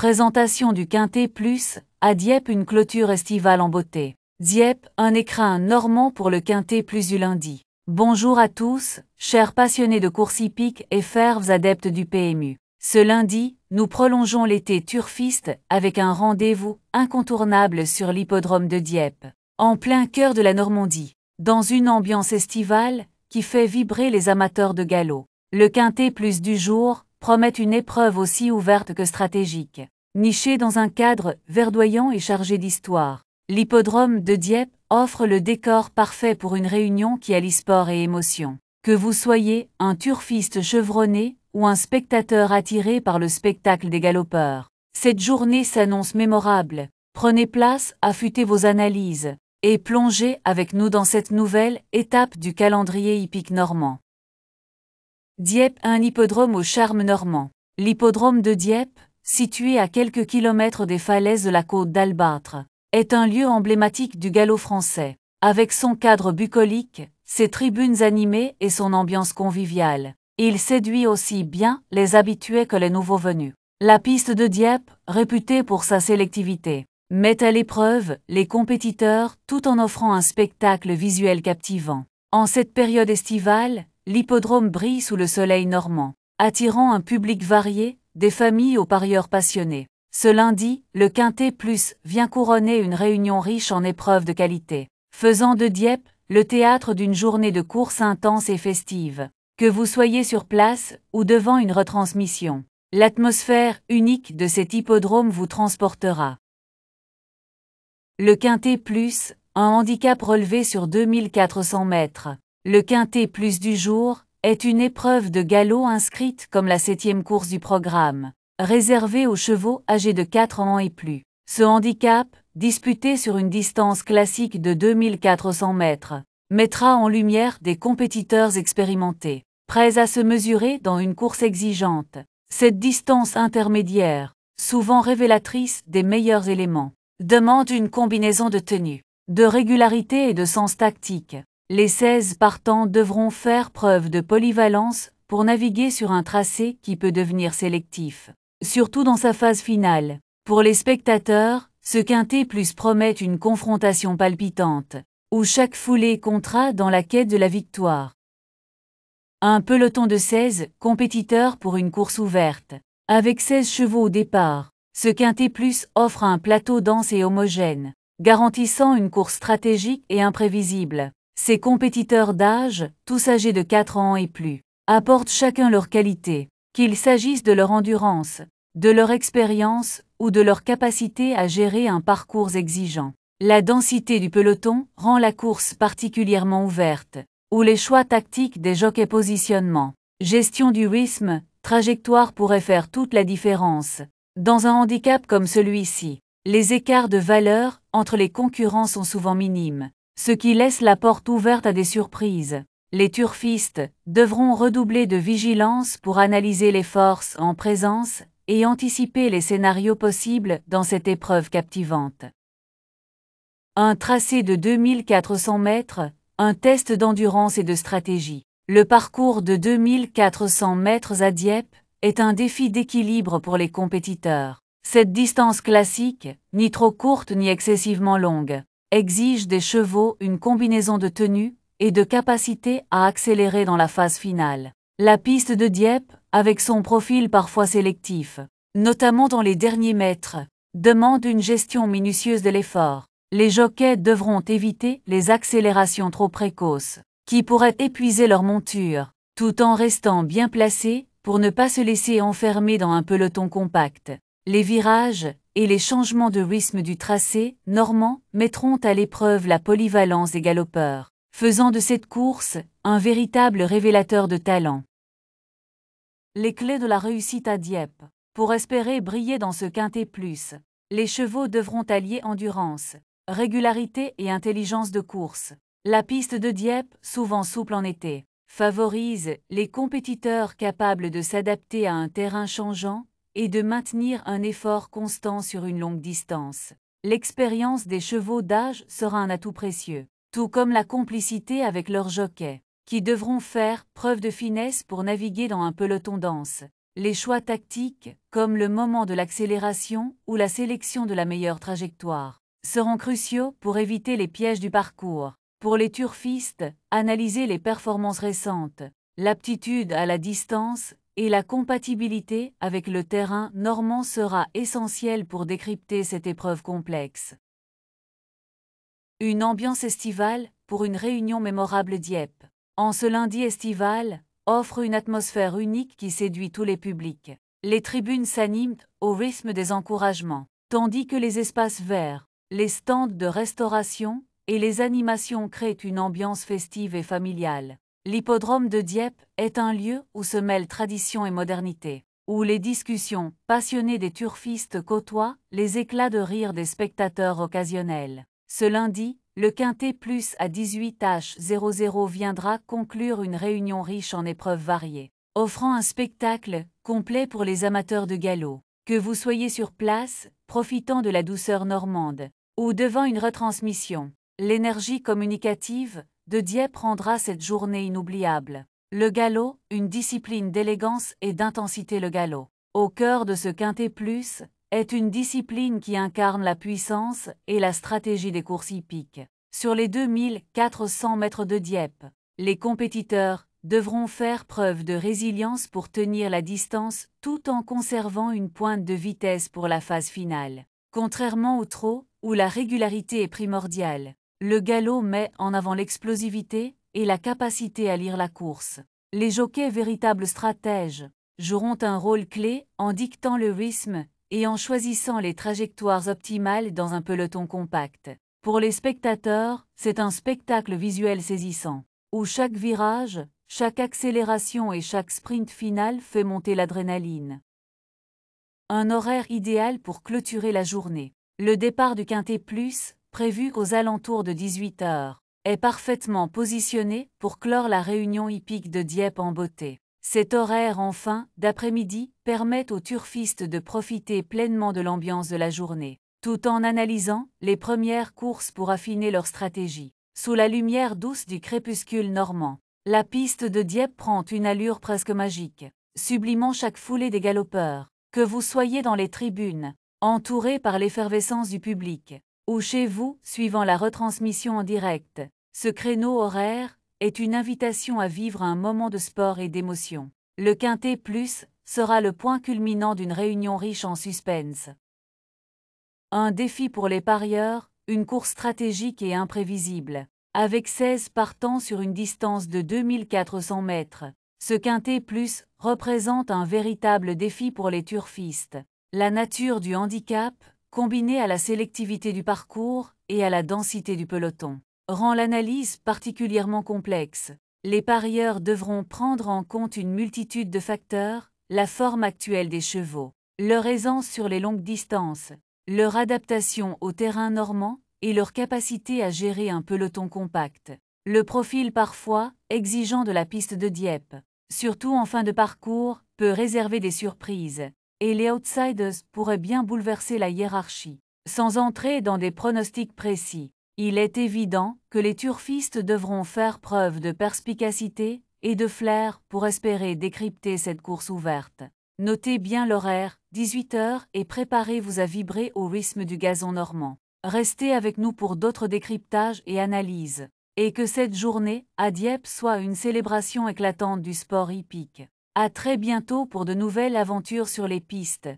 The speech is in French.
Présentation du Quintet Plus, à Dieppe une clôture estivale en beauté. Dieppe, un écrin normand pour le Quintet Plus du lundi. Bonjour à tous, chers passionnés de course hippique et fervents adeptes du PMU. Ce lundi, nous prolongeons l'été turfiste avec un rendez-vous incontournable sur l'hippodrome de Dieppe, en plein cœur de la Normandie, dans une ambiance estivale qui fait vibrer les amateurs de galop. Le Quintet Plus du jour promet une épreuve aussi ouverte que stratégique. Niché dans un cadre verdoyant et chargé d'histoire, l'hippodrome de Dieppe offre le décor parfait pour une réunion qui allie sport et émotion. Que vous soyez un turfiste chevronné ou un spectateur attiré par le spectacle des galopeurs, cette journée s'annonce mémorable. Prenez place, affûtez vos analyses et plongez avec nous dans cette nouvelle étape du calendrier hippique normand. Dieppe, un hippodrome au charme normand. L'hippodrome de Dieppe, situé à quelques kilomètres des falaises de la côte d'Albâtre, est un lieu emblématique du galop français. Avec son cadre bucolique, ses tribunes animées et son ambiance conviviale, il séduit aussi bien les habitués que les nouveaux venus. La piste de Dieppe, réputée pour sa sélectivité, met à l'épreuve les compétiteurs tout en offrant un spectacle visuel captivant. En cette période estivale, l'hippodrome brille sous le soleil normand, attirant un public varié, des familles aux parieurs passionnés. Ce lundi, le Quintet Plus vient couronner une réunion riche en épreuves de qualité, faisant de Dieppe le théâtre d'une journée de course intense et festive. Que vous soyez sur place ou devant une retransmission, l'atmosphère unique de cet hippodrome vous transportera. Le Quintet Plus, un handicap relevé sur 2400 mètres. Le Quintet Plus du jour est une épreuve de galop inscrite comme la 7e course du programme, réservée aux chevaux âgés de 4 ans et plus. Ce handicap, disputé sur une distance classique de 2400 mètres, mettra en lumière des compétiteurs expérimentés, prêts à se mesurer dans une course exigeante. Cette distance intermédiaire, souvent révélatrice des meilleurs éléments, demande une combinaison de tenue, de régularité et de sens tactique. Les 16 partants devront faire preuve de polyvalence pour naviguer sur un tracé qui peut devenir sélectif, surtout dans sa phase finale. Pour les spectateurs, ce Quintet Plus promet une confrontation palpitante, où chaque foulée comptera dans la quête de la victoire. Un peloton de 16 compétiteurs pour une course ouverte. Avec 16 chevaux au départ, ce Quintet Plus offre un plateau dense et homogène, garantissant une course stratégique et imprévisible. Ces compétiteurs d'âge, tous âgés de 4 ans et plus, apportent chacun leurs qualités, qu'il s'agisse de leur endurance, de leur expérience ou de leur capacité à gérer un parcours exigeant. La densité du peloton rend la course particulièrement ouverte, où les choix tactiques des jockeys positionnement, gestion du rythme, trajectoire pourraient faire toute la différence. Dans un handicap comme celui-ci, les écarts de valeur entre les concurrents sont souvent minimes, ce qui laisse la porte ouverte à des surprises. Les turfistes devront redoubler de vigilance pour analyser les forces en présence et anticiper les scénarios possibles dans cette épreuve captivante. Un tracé de 2400 mètres, un test d'endurance et de stratégie. Le parcours de 2400 mètres à Dieppe est un défi d'équilibre pour les compétiteurs. Cette distance classique, ni trop courte ni excessivement longue, exige des chevaux une combinaison de tenue et de capacité à accélérer dans la phase finale. La piste de Dieppe, avec son profil parfois sélectif, notamment dans les derniers mètres, demande une gestion minutieuse de l'effort. Les jockeys devront éviter les accélérations trop précoces, qui pourraient épuiser leur monture, tout en restant bien placés pour ne pas se laisser enfermer dans un peloton compact. Les virages et les changements de rythme du tracé normand mettront à l'épreuve la polyvalence des galopeurs, faisant de cette course un véritable révélateur de talent. Les clés de la réussite à Dieppe. Pour espérer briller dans ce Quintet Plus, les chevaux devront allier endurance, régularité et intelligence de course. La piste de Dieppe, souvent souple en été, favorise les compétiteurs capables de s'adapter à un terrain changeant et de maintenir un effort constant sur une longue distance. L'expérience des chevaux d'âge sera un atout précieux, tout comme la complicité avec leurs jockeys, qui devront faire preuve de finesse pour naviguer dans un peloton dense. Les choix tactiques, comme le moment de l'accélération ou la sélection de la meilleure trajectoire, seront cruciaux pour éviter les pièges du parcours. Pour les turfistes, analysez les performances récentes, l'aptitude à la distance et la compatibilité avec le terrain normand sera essentielle pour décrypter cette épreuve complexe. Une ambiance estivale pour une réunion mémorable Dieppe. En ce lundi estival, offre une atmosphère unique qui séduit tous les publics. Les tribunes s'animent au rythme des encouragements, tandis que les espaces verts, les stands de restauration et les animations créent une ambiance festive et familiale. L'hippodrome de Dieppe est un lieu où se mêlent tradition et modernité, où les discussions passionnées des turfistes côtoient les éclats de rire des spectateurs occasionnels. Ce lundi, le Quintet Plus à 18h00 viendra conclure une réunion riche en épreuves variées, offrant un spectacle complet pour les amateurs de galop. Que vous soyez sur place, profitant de la douceur normande, ou devant une retransmission, l'énergie communicative de Dieppe rendra cette journée inoubliable. Le galop, une discipline d'élégance et d'intensité. Le galop, au cœur de ce Quintet Plus, est une discipline qui incarne la puissance et la stratégie des courses hippiques. Sur les 2400 mètres de Dieppe, les compétiteurs devront faire preuve de résilience pour tenir la distance tout en conservant une pointe de vitesse pour la phase finale. Contrairement au trot, où la régularité est primordiale, le galop met en avant l'explosivité et la capacité à lire la course. Les jockeys, véritables stratèges, joueront un rôle clé en dictant le rythme et en choisissant les trajectoires optimales dans un peloton compact. Pour les spectateurs, c'est un spectacle visuel saisissant, où chaque virage, chaque accélération et chaque sprint final fait monter l'adrénaline. Un horaire idéal pour clôturer la journée. Le départ du Quintet Plus, prévu aux alentours de 18h, est parfaitement positionné pour clore la réunion hippique de Dieppe en beauté. Cet horaire en fin d'après-midi permet aux turfistes de profiter pleinement de l'ambiance de la journée, tout en analysant les premières courses pour affiner leur stratégie. Sous la lumière douce du crépuscule normand, la piste de Dieppe prend une allure presque magique, sublimant chaque foulée des galopeurs. Que vous soyez dans les tribunes, entouré par l'effervescence du public, ou chez vous, suivant la retransmission en direct, ce créneau horaire est une invitation à vivre un moment de sport et d'émotion. Le Quintet Plus sera le point culminant d'une réunion riche en suspense. Un défi pour les parieurs, une course stratégique et imprévisible. Avec 16 partants sur une distance de 2400 mètres, ce Quintet Plus représente un véritable défi pour les turfistes. La nature du handicap, combinée à la sélectivité du parcours et à la densité du peloton, rend l'analyse particulièrement complexe. Les parieurs devront prendre en compte une multitude de facteurs, la forme actuelle des chevaux, leur aisance sur les longues distances, leur adaptation au terrain normand et leur capacité à gérer un peloton compact. Le profil parfois exigeant de la piste de Dieppe, surtout en fin de parcours, peut réserver des surprises, et les outsiders pourraient bien bouleverser la hiérarchie. Sans entrer dans des pronostics précis, il est évident que les turfistes devront faire preuve de perspicacité et de flair pour espérer décrypter cette course ouverte. Notez bien l'horaire, 18h, et préparez-vous à vibrer au rythme du gazon normand. Restez avec nous pour d'autres décryptages et analyses. Et que cette journée, à Dieppe, soit une célébration éclatante du sport hippique. À très bientôt pour de nouvelles aventures sur les pistes.